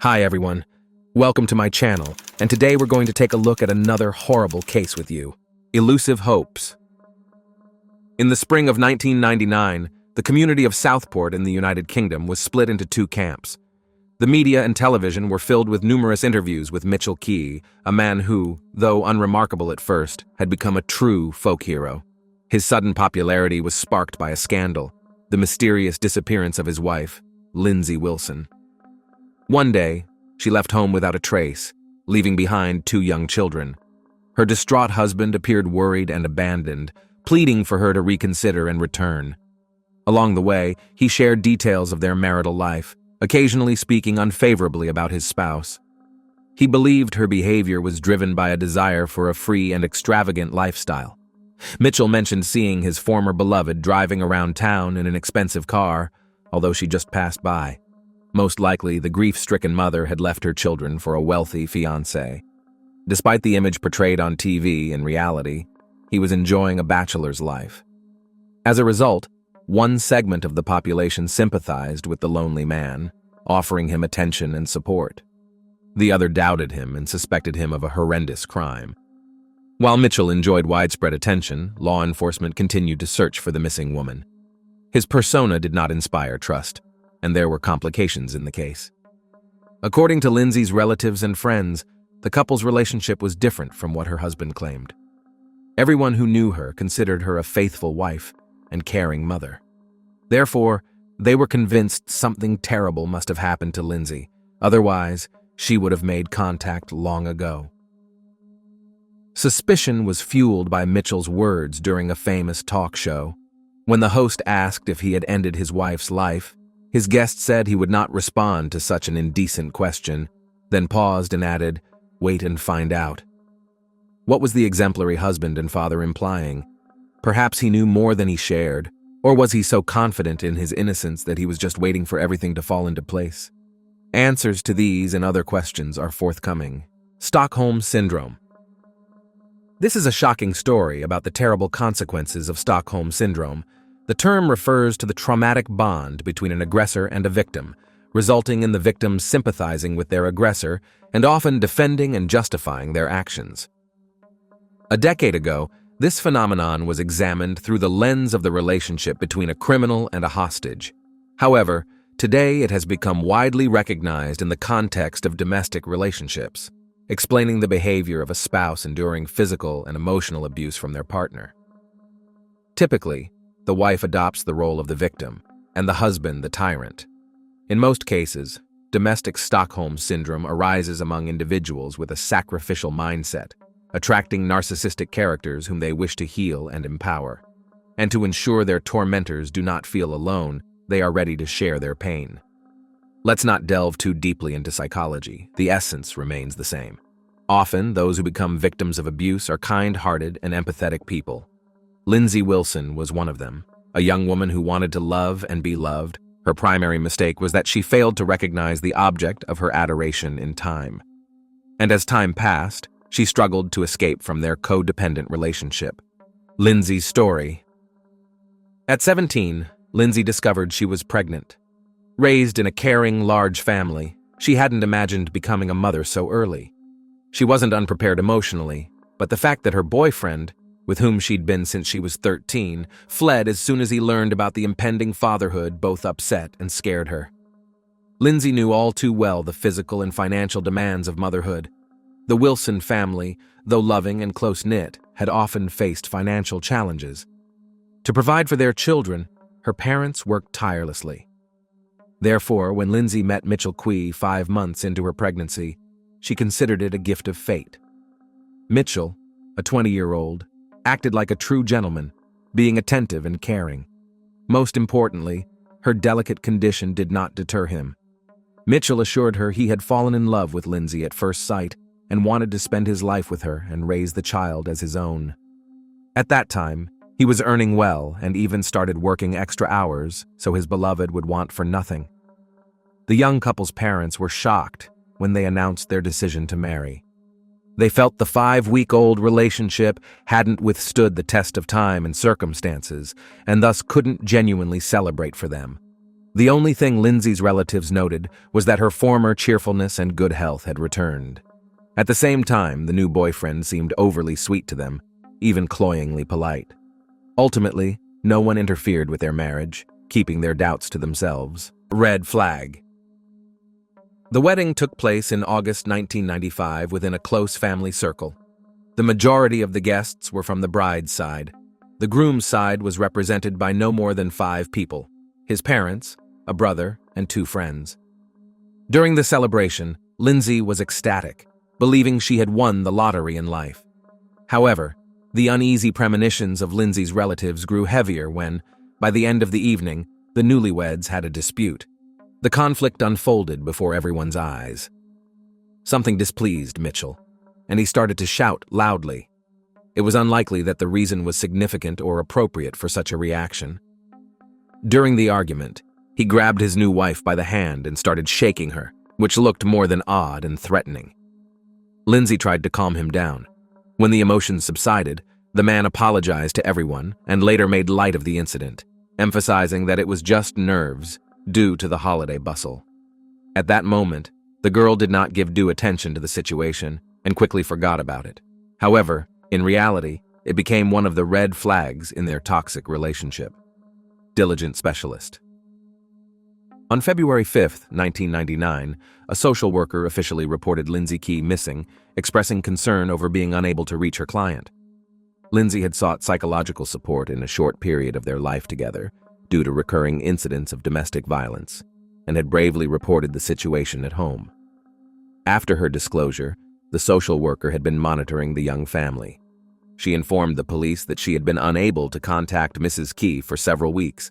Hi everyone, welcome to my channel, and today we're going to take a look at another horrible case with you. Elusive hopes. In the spring of 1999, the community of Southport in the United Kingdom was split into two camps. The media and television were filled with numerous interviews with Mitchell Quaye, a man who, though unremarkable at first, had become a true folk hero. His sudden popularity was sparked by a scandal, the mysterious disappearance of his wife, Lindsay Wilson. One day, she left home without a trace, leaving behind two young children. Her distraught husband appeared worried and abandoned, pleading for her to reconsider and return. Along the way, he shared details of their marital life, occasionally speaking unfavorably about his spouse. He believed her behavior was driven by a desire for a free and extravagant lifestyle. Mitchell mentioned seeing his former beloved driving around town in an expensive car, although she just passed by. Most likely, the grief-stricken mother had left her children for a wealthy fiancé. Despite the image portrayed on TV, in reality, he was enjoying a bachelor's life. As a result, one segment of the population sympathized with the lonely man, offering him attention and support. The other doubted him and suspected him of a horrendous crime. While Mitchell enjoyed widespread attention, law enforcement continued to search for the missing woman. His persona did not inspire trust, and there were complications in the case. According to Lindsay's relatives and friends, the couple's relationship was different from what her husband claimed. Everyone who knew her considered her a faithful wife and caring mother. Therefore, they were convinced something terrible must have happened to Lindsay, otherwise, she would have made contact long ago. Suspicion was fueled by Mitchell's words during a famous talk show. When the host asked if he had ended his wife's life, his guest said he would not respond to such an indecent question, then paused and added, "Wait and find out." What was the exemplary husband and father implying? Perhaps he knew more than he shared, or was he so confident in his innocence that he was just waiting for everything to fall into place? Answers to these and other questions are forthcoming. Stockholm Syndrome. This is a shocking story about the terrible consequences of Stockholm Syndrome. The term refers to the traumatic bond between an aggressor and a victim, resulting in the victim sympathizing with their aggressor and often defending and justifying their actions. A decade ago, this phenomenon was examined through the lens of the relationship between a criminal and a hostage. However, today it has become widely recognized in the context of domestic relationships, explaining the behavior of a spouse enduring physical and emotional abuse from their partner. Typically, the wife adopts the role of the victim, and the husband the tyrant. In most cases, domestic Stockholm Syndrome arises among individuals with a sacrificial mindset, attracting narcissistic characters whom they wish to heal and empower. And to ensure their tormentors do not feel alone, they are ready to share their pain. Let's not delve too deeply into psychology. The essence remains the same. Often, those who become victims of abuse are kind-hearted and empathetic people. Lindsay Wilson was one of them, a young woman who wanted to love and be loved. Her primary mistake was that she failed to recognize the object of her adoration in time. And as time passed, she struggled to escape from their codependent relationship. Lindsay's story. At 17, Lindsay discovered she was pregnant. Raised in a caring, large family, she hadn't imagined becoming a mother so early. She wasn't unprepared emotionally, but the fact that her boyfriend, with whom she'd been since she was 13, fled as soon as he learned about the impending fatherhood both upset and scared her. Lindsay knew all too well the physical and financial demands of motherhood. The Wilson family, though loving and close-knit, had often faced financial challenges. To provide for their children, her parents worked tirelessly. Therefore, when Lindsay met Mitchell Quaye 5 months into her pregnancy, she considered it a gift of fate. Mitchell, a 20-year-old, acted like a true gentleman, being attentive and caring. Most importantly, her delicate condition did not deter him. Mitchell assured her he had fallen in love with Lindsay at first sight and wanted to spend his life with her and raise the child as his own. At that time, he was earning well and even started working extra hours so his beloved would want for nothing. The young couple's parents were shocked when they announced their decision to marry. They felt the 5-week-old relationship hadn't withstood the test of time and circumstances, and thus couldn't genuinely celebrate for them. The only thing Lindsay's relatives noted was that her former cheerfulness and good health had returned. At the same time, the new boyfriend seemed overly sweet to them, even cloyingly polite. Ultimately, no one interfered with their marriage, keeping their doubts to themselves. Red flag. The wedding took place in August 1995 within a close family circle. The majority of the guests were from the bride's side. The groom's side was represented by no more than 5 people: his parents, a brother, and 2 friends. During the celebration, Lindsay was ecstatic, believing she had won the lottery in life. However, the uneasy premonitions of Lindsay's relatives grew heavier when, by the end of the evening, the newlyweds had a dispute. The conflict unfolded before everyone's eyes. Something displeased Mitchell, and he started to shout loudly. It was unlikely that the reason was significant or appropriate for such a reaction. During the argument, he grabbed his new wife by the hand and started shaking her, which looked more than odd and threatening. Lindsay tried to calm him down. When the emotions subsided, the man apologized to everyone and later made light of the incident, emphasizing that it was just nerves due to the holiday bustle. At that moment, the girl did not give due attention to the situation and quickly forgot about it. However, in reality, it became one of the red flags in their toxic relationship. Diligent specialist. On February 5, 1999, a social worker officially reported Lindsay Quaye missing, expressing concern over being unable to reach her client. Lindsay had sought psychological support in a short period of their life together due to recurring incidents of domestic violence, and had bravely reported the situation at home. After her disclosure, the social worker had been monitoring the young family. She informed the police that she had been unable to contact Mrs. Quaye for several weeks.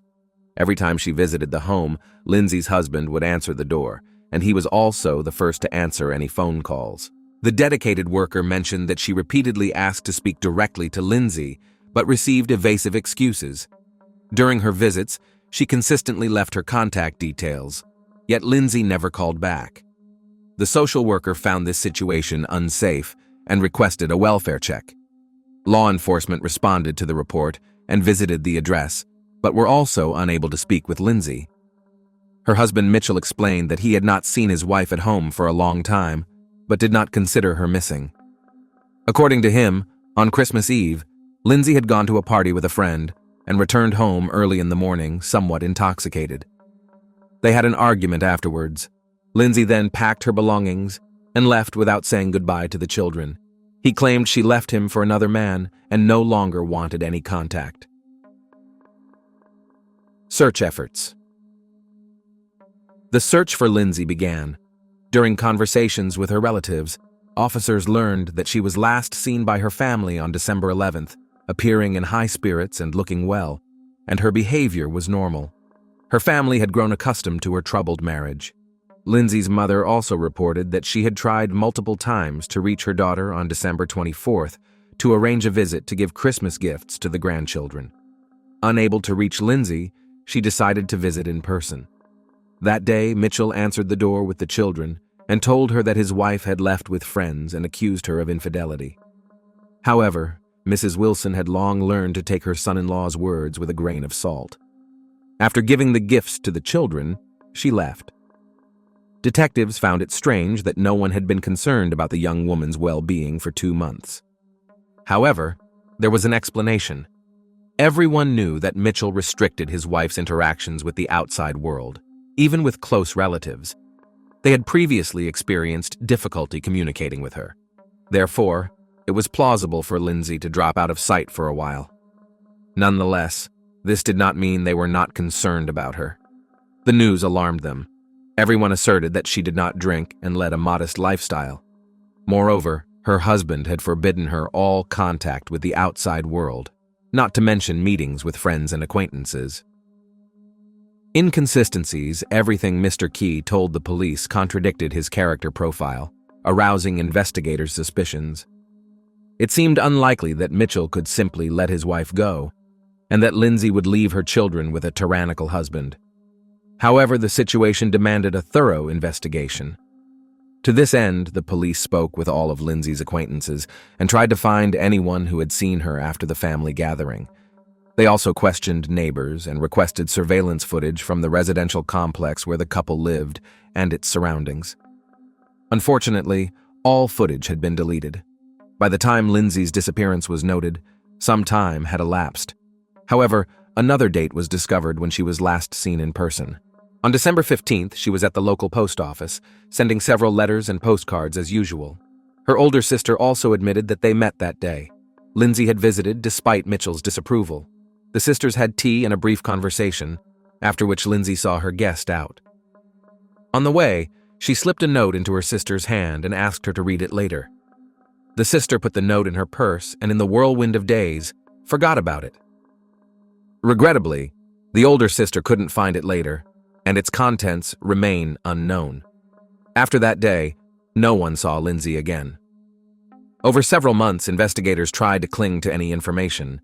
Every time she visited the home, Lindsay's husband would answer the door, and he was also the first to answer any phone calls. The dedicated worker mentioned that she repeatedly asked to speak directly to Lindsay, but received evasive excuses. During her visits, she consistently left her contact details, yet Lindsay never called back. The social worker found this situation unsafe and requested a welfare check. Law enforcement responded to the report and visited the address, but were also unable to speak with Lindsay. Her husband Mitchell explained that he had not seen his wife at home for a long time, but did not consider her missing. According to him, on Christmas Eve, Lindsay had gone to a party with a friend and returned home early in the morning, somewhat intoxicated. They had an argument afterwards. Lindsay then packed her belongings and left without saying goodbye to the children. He claimed she left him for another man and no longer wanted any contact. Search efforts. The search for Lindsay began. During conversations with her relatives, officers learned that she was last seen by her family on December 11th, appearing in high spirits and looking well, and her behavior was normal. Her family had grown accustomed to her troubled marriage. Lindsay's mother also reported that she had tried multiple times to reach her daughter on December 24th to arrange a visit to give Christmas gifts to the grandchildren. Unable to reach Lindsay, she decided to visit in person. That day, Mitchell answered the door with the children and told her that his wife had left with friends and accused her of infidelity. However, Mrs. Wilson had long learned to take her son-in-law's words with a grain of salt. After giving the gifts to the children, she left. Detectives found it strange that no one had been concerned about the young woman's well-being for 2 months. However, there was an explanation. Everyone knew that Mitchell restricted his wife's interactions with the outside world, even with close relatives. They had previously experienced difficulty communicating with her. Therefore, it was plausible for Lindsay to drop out of sight for a while. Nonetheless, this did not mean they were not concerned about her. The news alarmed them. Everyone asserted that she did not drink and led a modest lifestyle. Moreover, her husband had forbidden her all contact with the outside world, not to mention meetings with friends and acquaintances. Inconsistencies, everything Mr. Quaye told the police contradicted his character profile, arousing investigators' suspicions. It seemed unlikely that Mitchell could simply let his wife go, and that Lindsay would leave her children with a tyrannical husband. However, the situation demanded a thorough investigation. To this end, the police spoke with all of Lindsay's acquaintances and tried to find anyone who had seen her after the family gathering. They also questioned neighbors and requested surveillance footage from the residential complex where the couple lived and its surroundings. Unfortunately, all footage had been deleted. By the time Lindsay's disappearance was noted, some time had elapsed. However, another date was discovered when she was last seen in person. On December 15th, she was at the local post office, sending several letters and postcards as usual. Her older sister also admitted that they met that day. Lindsay had visited despite Mitchell's disapproval. The sisters had tea and a brief conversation, after which Lindsay saw her guest out. On the way, she slipped a note into her sister's hand and asked her to read it later. The sister put the note in her purse and, in the whirlwind of days, forgot about it. Regrettably, the older sister couldn't find it later, and its contents remain unknown. After that day, no one saw Lindsay again. Over several months, investigators tried to cling to any information.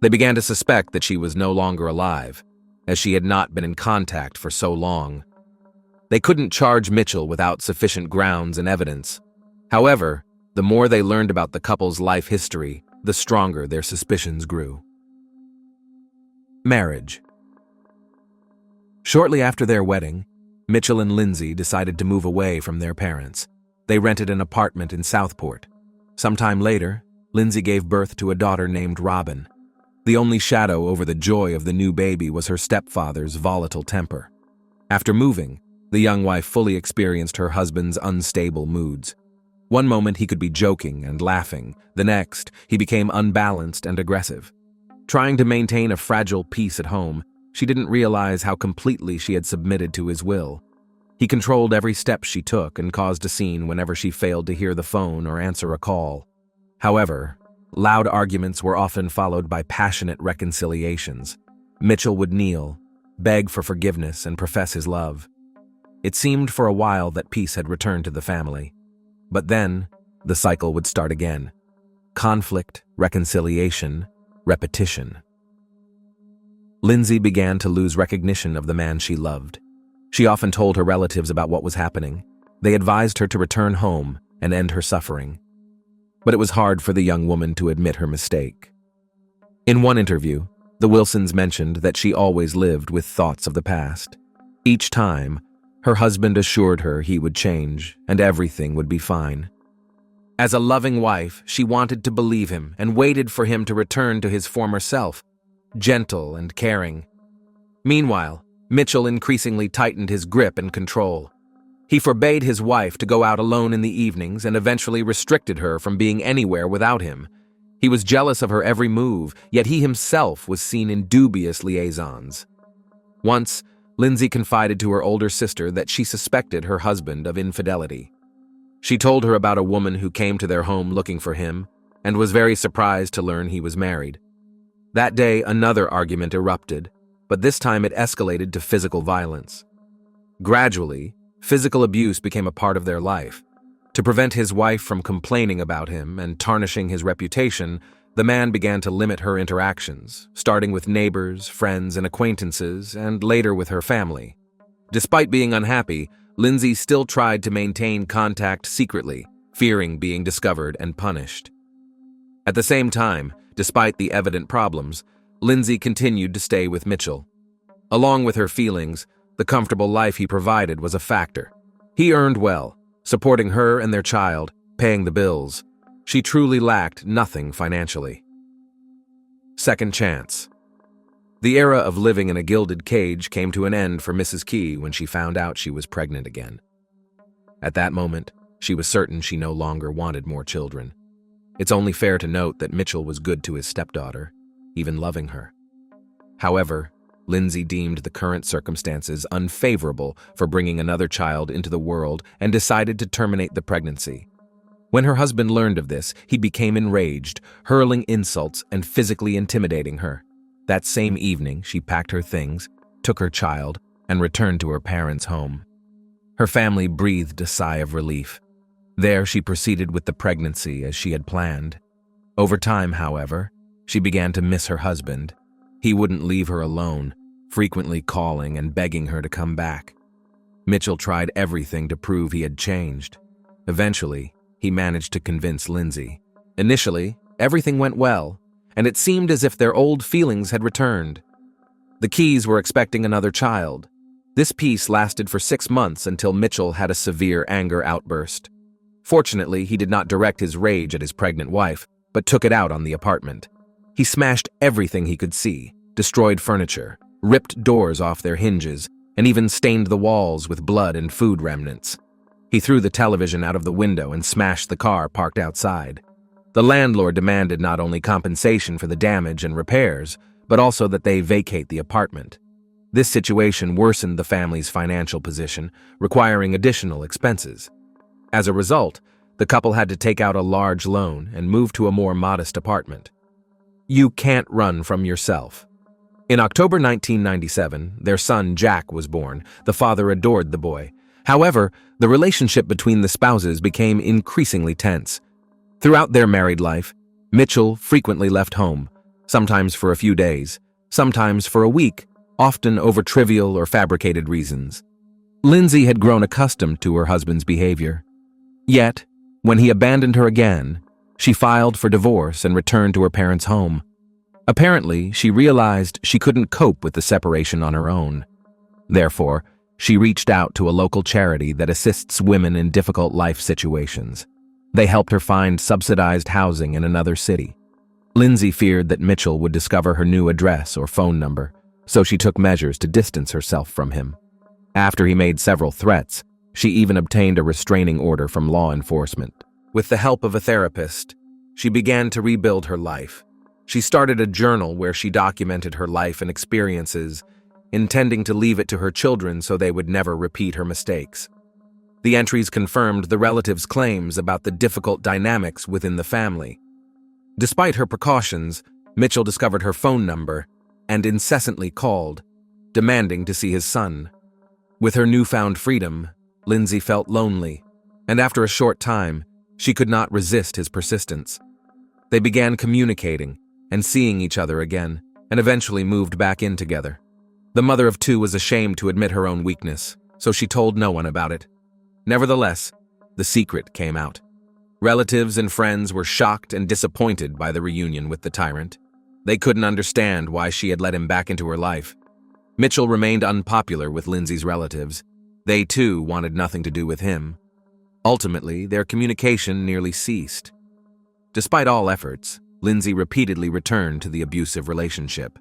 They began to suspect that she was no longer alive, as she had not been in contact for so long. They couldn't charge Mitchell without sufficient grounds and evidence. However, the more they learned about the couple's life history, the stronger their suspicions grew. Marriage. Shortly after their wedding, Mitchell and Lindsay decided to move away from their parents. They rented an apartment in Southport. Sometime later, Lindsay gave birth to a daughter named Robin. The only shadow over the joy of the new baby was her stepfather's volatile temper. After moving, the young wife fully experienced her husband's unstable moods. One moment he could be joking and laughing, the next he became unbalanced and aggressive. Trying to maintain a fragile peace at home, she didn't realize how completely she had submitted to his will. He controlled every step she took and caused a scene whenever she failed to hear the phone or answer a call. However, loud arguments were often followed by passionate reconciliations. Mitchell would kneel, beg for forgiveness, and profess his love. It seemed for a while that peace had returned to the family. But then, the cycle would start again. Conflict, reconciliation, repetition. Lindsay began to lose recognition of the man she loved. She often told her relatives about what was happening. They advised her to return home and end her suffering. But it was hard for the young woman to admit her mistake. In one interview, the Wilsons mentioned that she always lived with thoughts of the past. Each time, her husband assured her he would change and everything would be fine. As a loving wife, she wanted to believe him and waited for him to return to his former self, gentle and caring. Meanwhile, Mitchell increasingly tightened his grip and control. He forbade his wife to go out alone in the evenings and eventually restricted her from being anywhere without him. He was jealous of her every move, yet he himself was seen in dubious liaisons. Once, Lindsay confided to her older sister that she suspected her husband of infidelity. She told her about a woman who came to their home looking for him and was very surprised to learn he was married. That day, another argument erupted, but this time it escalated to physical violence. Gradually, physical abuse became a part of their life. To prevent his wife from complaining about him and tarnishing his reputation, the man began to limit her interactions, starting with neighbors, friends, and acquaintances, and later with her family. Despite being unhappy, Lindsay still tried to maintain contact secretly, fearing being discovered and punished. At the same time, despite the evident problems, Lindsay continued to stay with Mitchell. Along with her feelings, the comfortable life he provided was a factor. He earned well, supporting her and their child, paying the bills. She truly lacked nothing financially. Second chance. The era of living in a gilded cage came to an end for Mrs. Quaye when she found out she was pregnant again. At that moment, she was certain she no longer wanted more children. It's only fair to note that Mitchell was good to his stepdaughter, even loving her. However, Lindsay deemed the current circumstances unfavorable for bringing another child into the world and decided to terminate the pregnancy. When her husband learned of this, he became enraged, hurling insults and physically intimidating her. That same evening, she packed her things, took her child, and returned to her parents' home. Her family breathed a sigh of relief. There, she proceeded with the pregnancy as she had planned. Over time, however, she began to miss her husband. He wouldn't leave her alone, frequently calling and begging her to come back. Mitchell tried everything to prove he had changed. Eventually, he managed to convince Lindsay. Initially, everything went well, and it seemed as if their old feelings had returned. The Quays were expecting another child. This peace lasted for 6 months until Mitchell had a severe anger outburst. Fortunately, he did not direct his rage at his pregnant wife, but took it out on the apartment. He smashed everything he could see, destroyed furniture, ripped doors off their hinges, and even stained the walls with blood and food remnants. He threw the television out of the window and smashed the car parked outside. The landlord demanded not only compensation for the damage and repairs, but also that they vacate the apartment. This situation worsened the family's financial position, requiring additional expenses. As a result, the couple had to take out a large loan and move to a more modest apartment. You can't run from yourself. In October 1997, their son Jack was born. The father adored the boy. However, the relationship between the spouses became increasingly tense. Throughout their married life, Mitchell frequently left home, sometimes for a few days, sometimes for a week, often over trivial or fabricated reasons. Lindsay had grown accustomed to her husband's behavior. Yet, when he abandoned her again, she filed for divorce and returned to her parents' home. Apparently, she realized she couldn't cope with the separation on her own. Therefore, she reached out to a local charity that assists women in difficult life situations. They helped her find subsidized housing in another city. Lindsay feared that Mitchell would discover her new address or phone number, so she took measures to distance herself from him. After he made several threats, she even obtained a restraining order from law enforcement. With the help of a therapist, she began to rebuild her life. She started a journal where she documented her life and experiences, intending to leave it to her children so they would never repeat her mistakes. The entries confirmed the relatives' claims about the difficult dynamics within the family. Despite her precautions, Mitchell discovered her phone number and incessantly called, demanding to see his son. With her newfound freedom, Lindsay felt lonely, and after a short time, she could not resist his persistence. They began communicating and seeing each other again, and eventually moved back in together. The mother of two was ashamed to admit her own weakness, so she told no one about it. Nevertheless, the secret came out. Relatives and friends were shocked and disappointed by the reunion with the tyrant. They couldn't understand why she had let him back into her life. Mitchell remained unpopular with Lindsay's relatives. They too wanted nothing to do with him. Ultimately, their communication nearly ceased. Despite all efforts, Lindsay repeatedly returned to the abusive relationship.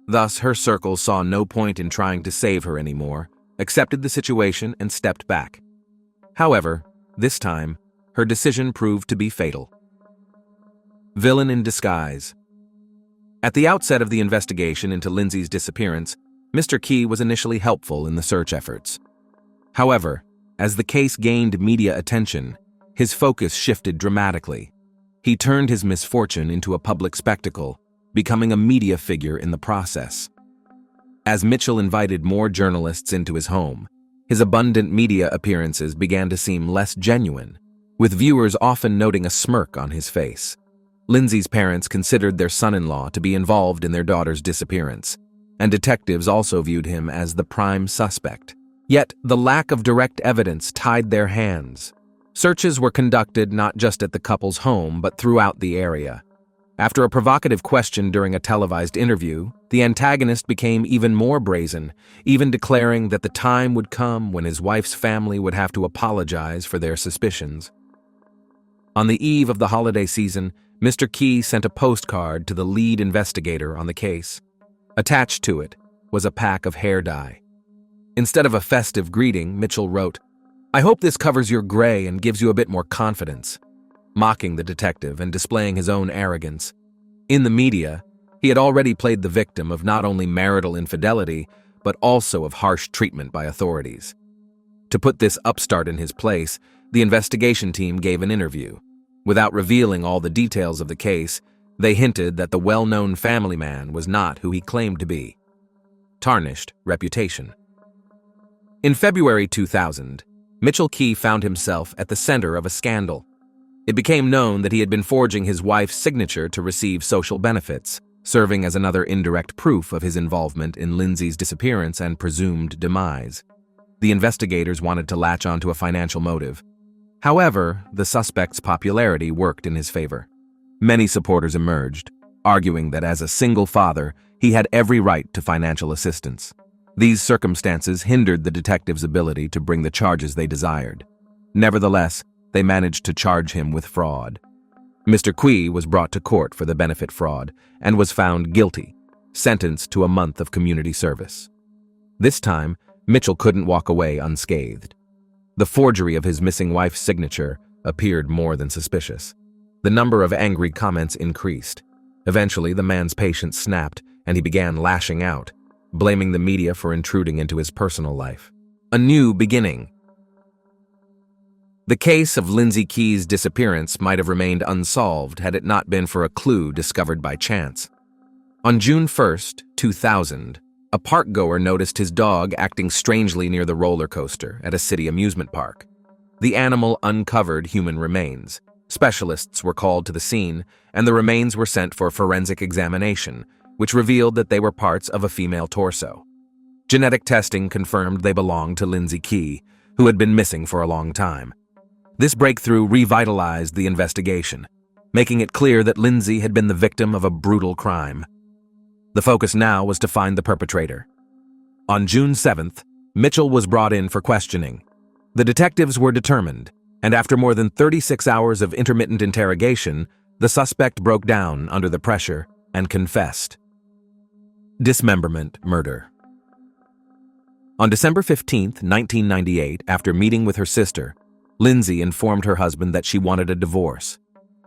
Thus, her circle saw no point in trying to save her anymore, accepted the situation, and stepped back. However, this time, her decision proved to be fatal. Villain in disguise. At the outset of the investigation into Lindsay's disappearance, Mr. Quaye was initially helpful in the search efforts. However, as the case gained media attention, his focus shifted dramatically. He turned his misfortune into a public spectacle, becoming a media figure in the process. As Mitchell invited more journalists into his home, his abundant media appearances began to seem less genuine, with viewers often noting a smirk on his face. Lindsay's parents considered their son-in-law to be involved in their daughter's disappearance, and detectives also viewed him as the prime suspect. Yet, the lack of direct evidence tied their hands. Searches were conducted not just at the couple's home, but throughout the area. After a provocative question during a televised interview, the antagonist became even more brazen, even declaring that the time would come when his wife's family would have to apologize for their suspicions. On the eve of the holiday season, Mr. Quaye sent a postcard to the lead investigator on the case. Attached to it was a pack of hair dye. Instead of a festive greeting, Mitchell wrote, "I hope this covers your gray and gives you a bit more confidence," mocking the detective and displaying his own arrogance. In the media, he had already played the victim of not only marital infidelity, but also of harsh treatment by authorities. To put this upstart in his place, the investigation team gave an interview. Without revealing all the details of the case, they hinted that the well-known family man was not who he claimed to be. Tarnished reputation. In February 2000, Mitchell Quaye found himself at the center of a scandal. It became known that he had been forging his wife's signature to receive social benefits, serving as another indirect proof of his involvement in Lindsay's disappearance and presumed demise. The investigators wanted to latch onto a financial motive. However, the suspect's popularity worked in his favor. Many supporters emerged, arguing that as a single father, he had every right to financial assistance. These circumstances hindered the detectives' ability to bring the charges they desired. Nevertheless, they managed to charge him with fraud. Mr. Quaye was brought to court for the benefit fraud and was found guilty, sentenced to a month of community service. This time, Mitchell couldn't walk away unscathed. The forgery of his missing wife's signature appeared more than suspicious. The number of angry comments increased. Eventually, the man's patience snapped and he began lashing out, blaming the media for intruding into his personal life. A new beginning. The case of Lindsay Quaye's disappearance might have remained unsolved had it not been for a clue discovered by chance. On June 1st, 2000, a park-goer noticed his dog acting strangely near the roller coaster at a city amusement park. The animal uncovered human remains. Specialists were called to the scene, and the remains were sent for forensic examination, which revealed that they were parts of a female torso. Genetic testing confirmed they belonged to Lindsay Quaye, who had been missing for a long time. This breakthrough revitalized the investigation, making it clear that Lindsay had been the victim of a brutal crime. The focus now was to find the perpetrator. On June 7th, Mitchell was brought in for questioning. The detectives were determined, and after more than 36 hours of intermittent interrogation, the suspect broke down under the pressure and confessed. Dismemberment murder. On December 15, 1998, after meeting with her sister, Lindsay informed her husband that she wanted a divorce.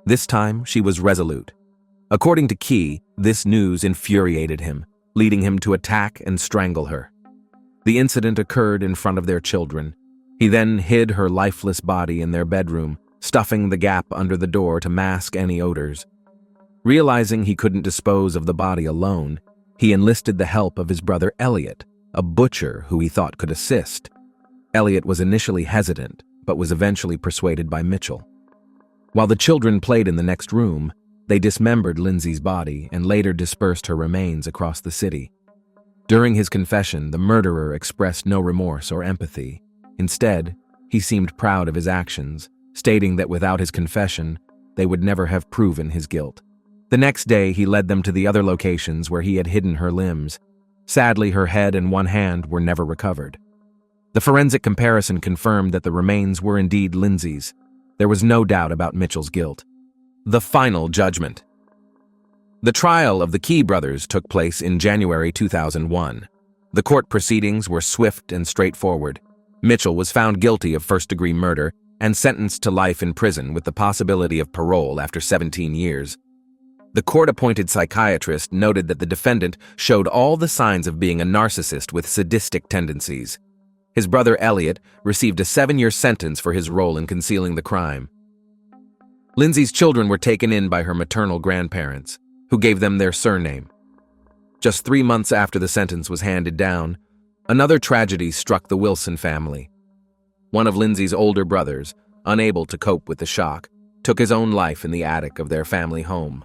This time, she was resolute. According to Quaye, this news infuriated him, leading him to attack and strangle her. The incident occurred in front of their children. He then hid her lifeless body in their bedroom, stuffing the gap under the door to mask any odors. Realizing he couldn't dispose of the body alone, he enlisted the help of his brother Elliot, a butcher who he thought could assist. Elliot was initially hesitant, but was eventually persuaded by Mitchell. While the children played in the next room, they dismembered Lindsay's body and later dispersed her remains across the city. During his confession, the murderer expressed no remorse or empathy. Instead, he seemed proud of his actions, stating that without his confession, they would never have proven his guilt. The next day, he led them to the other locations where he had hidden her limbs. Sadly, her head and one hand were never recovered. The forensic comparison confirmed that the remains were indeed Lindsay's. There was no doubt about Mitchell's guilt. The final judgment. The trial of the Quaye brothers took place in January 2001. The court proceedings were swift and straightforward. Mitchell was found guilty of first-degree murder and sentenced to life in prison with the possibility of parole after 17 years. The court-appointed psychiatrist noted that the defendant showed all the signs of being a narcissist with sadistic tendencies. His brother Elliot received a 7-year sentence for his role in concealing the crime. Lindsay's children were taken in by her maternal grandparents, who gave them their surname. Just 3 months after the sentence was handed down, another tragedy struck the Wilson family. One of Lindsay's older brothers, unable to cope with the shock, took his own life in the attic of their family home.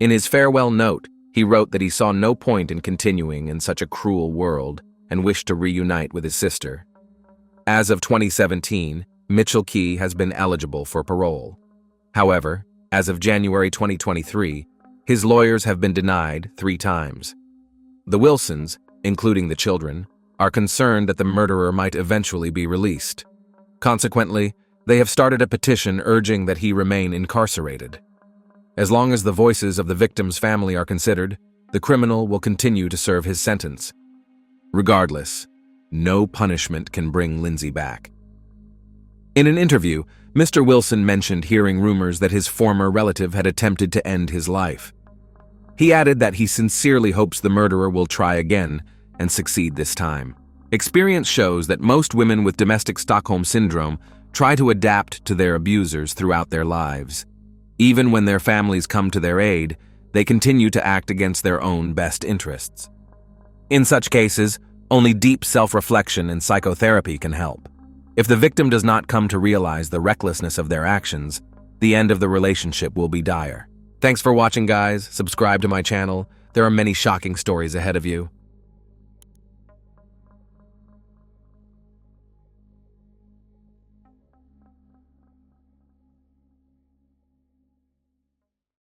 In his farewell note, he wrote that he saw no point in continuing in such a cruel world and wished to reunite with his sister. As of 2017, Mitchell Quaye has been eligible for parole. However, as of January 2023, his lawyers have been denied 3 times. The Wilsons, including the children, are concerned that the murderer might eventually be released. Consequently, they have started a petition urging that he remain incarcerated. As long as the voices of the victim's family are considered, the criminal will continue to serve his sentence. Regardless, no punishment can bring Lindsay back. In an interview, Mr. Wilson mentioned hearing rumors that his former relative had attempted to end his life. He added that he sincerely hopes the murderer will try again and succeed this time. Experience shows that most women with domestic Stockholm syndrome try to adapt to their abusers throughout their lives. Even when their families come to their aid, they continue to act against their own best interests. In such cases, only deep self-reflection and psychotherapy can help. If the victim does not come to realize the recklessness of their actions, the end of the relationship will be dire. Thanks for watching, guys. Subscribe to my channel. There are many shocking stories ahead of you.